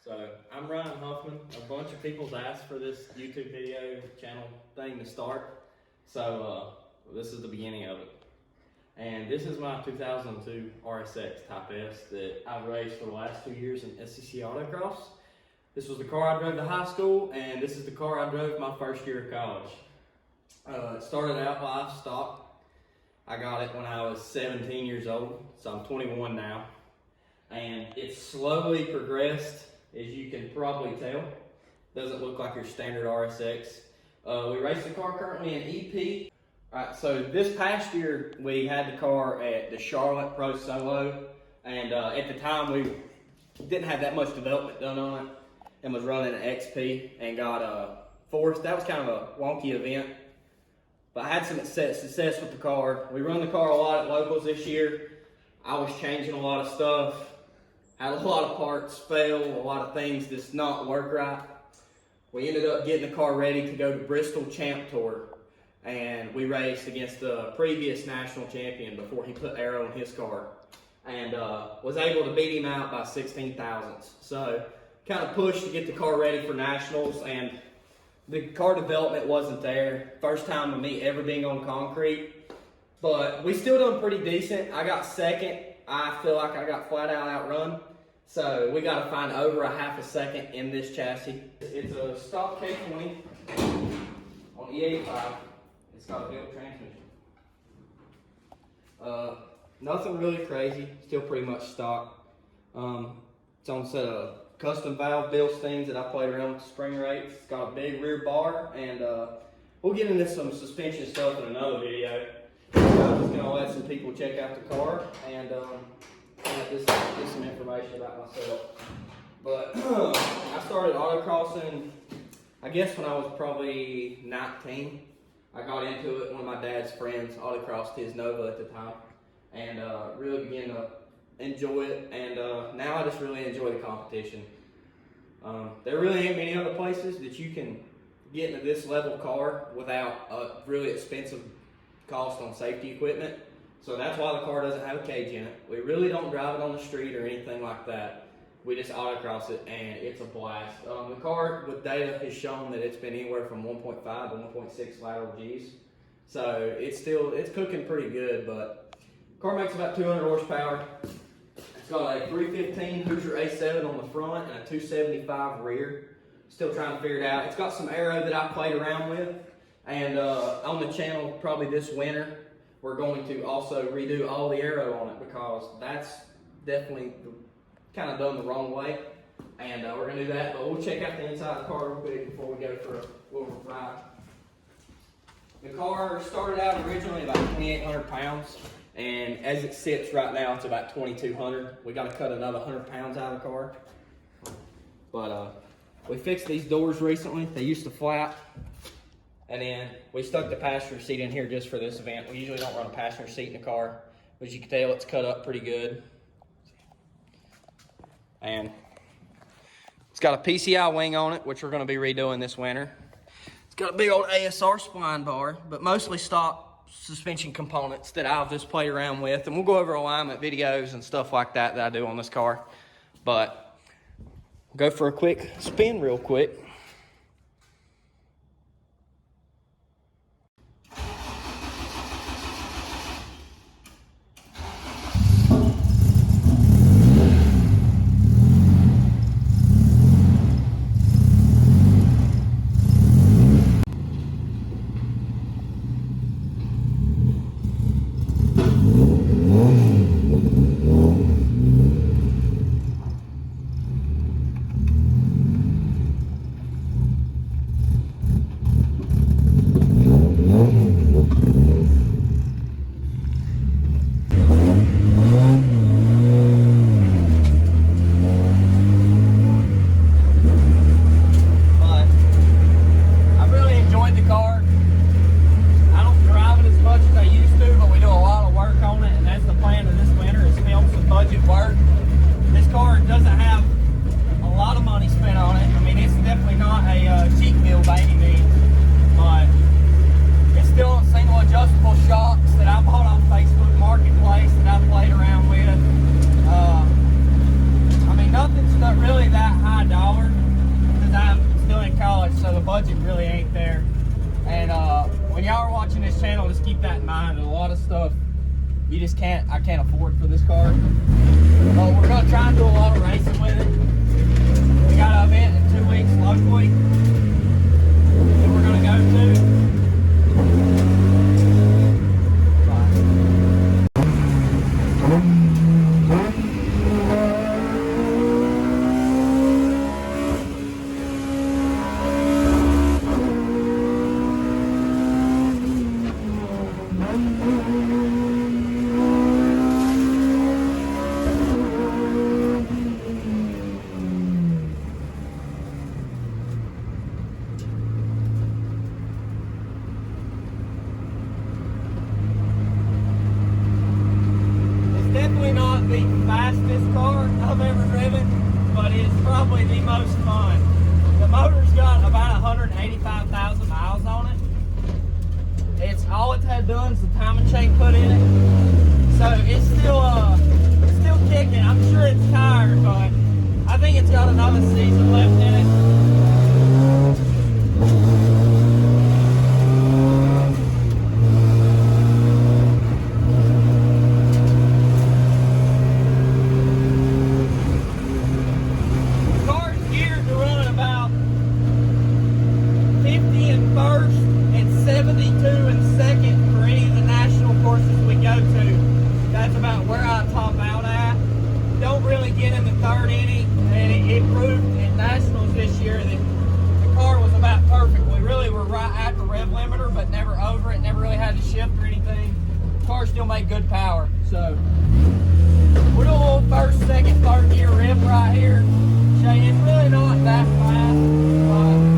So I'm Ryan Huffman. A bunch of people's asked for this YouTube video channel thing to start. So this is the beginning of it. And this is my 2002 RSX Type S that I've raced for the last 2 years in SEC Autocross. This was the car I drove to high school, and this is the car I drove my first year of college. It started out livestock. I got it when I was 17 years old, so I'm 21 now. And it's slowly progressed, as you can probably tell. Doesn't look like your standard RSX. We race the car currently in EP. Alright, so this past year we had the car at the Charlotte Pro Solo, and at the time we didn't have that much development done on it, and was running an XP and got fourth. That was kind of a wonky event, but I had some success with the car. We run the car a lot at locals this year. I was changing a lot of stuff, had a lot of parts fail, a lot of things just not work right. We ended up getting the car ready to go to Bristol Champ Tour, and we raced against the previous national champion before he put aero in his car, and was able to beat him out by 16 thousandths. So kind of pushed to get the car ready for nationals, and the car development wasn't there. First time of me ever being on concrete, but we still done pretty decent. I got second. I feel like I got flat out outrun. So we got to find over a half a second in this chassis. It's a stock K20 on E85. It's got a built transmission. Nothing really crazy. Still pretty much stock. It's on a set of custom valve Bilsteins that I played around with the spring rates. It's got a big rear bar, and we'll get into some suspension stuff in another video. I'm just gonna let some people check out the car and just some information about myself. But I started autocrossing, I guess when I was probably 19. I got into it. One of my dad's friends autocrossed his Nova at the time, and really began to enjoy it, and now I just really enjoy the competition. There really ain't many other places that you can get into this level car without a really expensive cost on safety equipment. So that's why the car doesn't have a cage in it. We really don't drive it on the street or anything like that. We just autocross it, and it's a blast. The car with data has shown that it's been anywhere from 1.5 to 1.6 lateral Gs. So it's cooking pretty good, but the car makes about 200 horsepower. It's got a 315 Hoosier A7 on the front and a 275 rear. Still trying to figure it out. It's got some aero that I played around with, and on the channel probably this winter we're going to also redo all the aero on it, because that's definitely kind of done the wrong way, and we're going to do that. But we'll check out the inside of the car real quick before we go for a little ride. The car started out originally about 2,800 pounds. And as it sits right now, it's about 2,200. We got to cut another 100 pounds out of the car. But we fixed these doors recently. They used to flap. And then we stuck the passenger seat in here just for this event. We usually don't run a passenger seat in the car. But as you can tell, it's cut up pretty good. And it's got a PCI wing on it, which we're going to be redoing this winter. It's got a big old ASR spline bar, but mostly stock suspension components that I've just played around with, and we'll go over alignment videos and stuff like that I do on this car. But we'll go for a quick spin real quick. budget really ain't there. And when y'all are watching this channel, just keep that in mind. And a lot of stuff you just I can't afford for this car. But we're gonna try and do a lot of racing with it. We got an event in 2 weeks locally that we're gonna go to. Definitely not the fastest car I've ever driven, but it's probably the most fun. The motor's got about 185,000 miles on it. It's all it's had done is the timing chain put in it, so it's still kicking. I'm sure it's tired, but I think it's got another season left in it. Get in the third inning, and it proved in nationals this year that the car was about perfect. We really were right at the rev limiter, but never over it, never really had to shift or anything. The car still made good power. So we're doing a little first, second, third gear rev right here. Shane, it's really not that fast.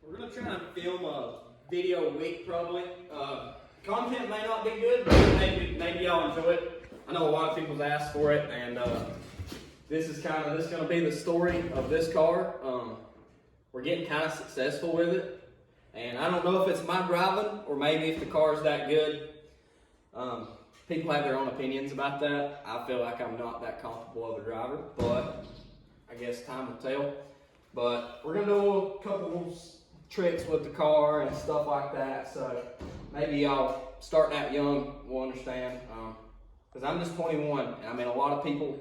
We're going to try and film a video a week probably. Content may not be good, but maybe y'all enjoy it. I know a lot of people's asked for it, and this is going to be the story of this car. We're getting kind of successful with it, and I don't know if it's my driving or maybe if the car is that good. People have their own opinions about that. I feel like I'm not that comfortable of a driver, but I guess time will tell. But we're going to do a couple of tricks with the car and stuff like that, so maybe y'all starting out young will understand, because I'm just 21, and I mean a lot of people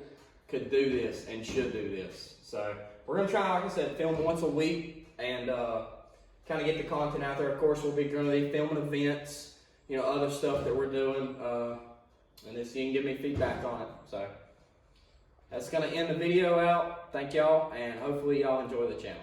could do this and should do this. So we're going to try, like I said, film once a week and kind of get the content out there. Of course, we'll be going to be filming events, you know, other stuff that we're doing, and this, you can give me feedback on it. So that's going to end the video out. Thank y'all, and hopefully y'all enjoy the channel.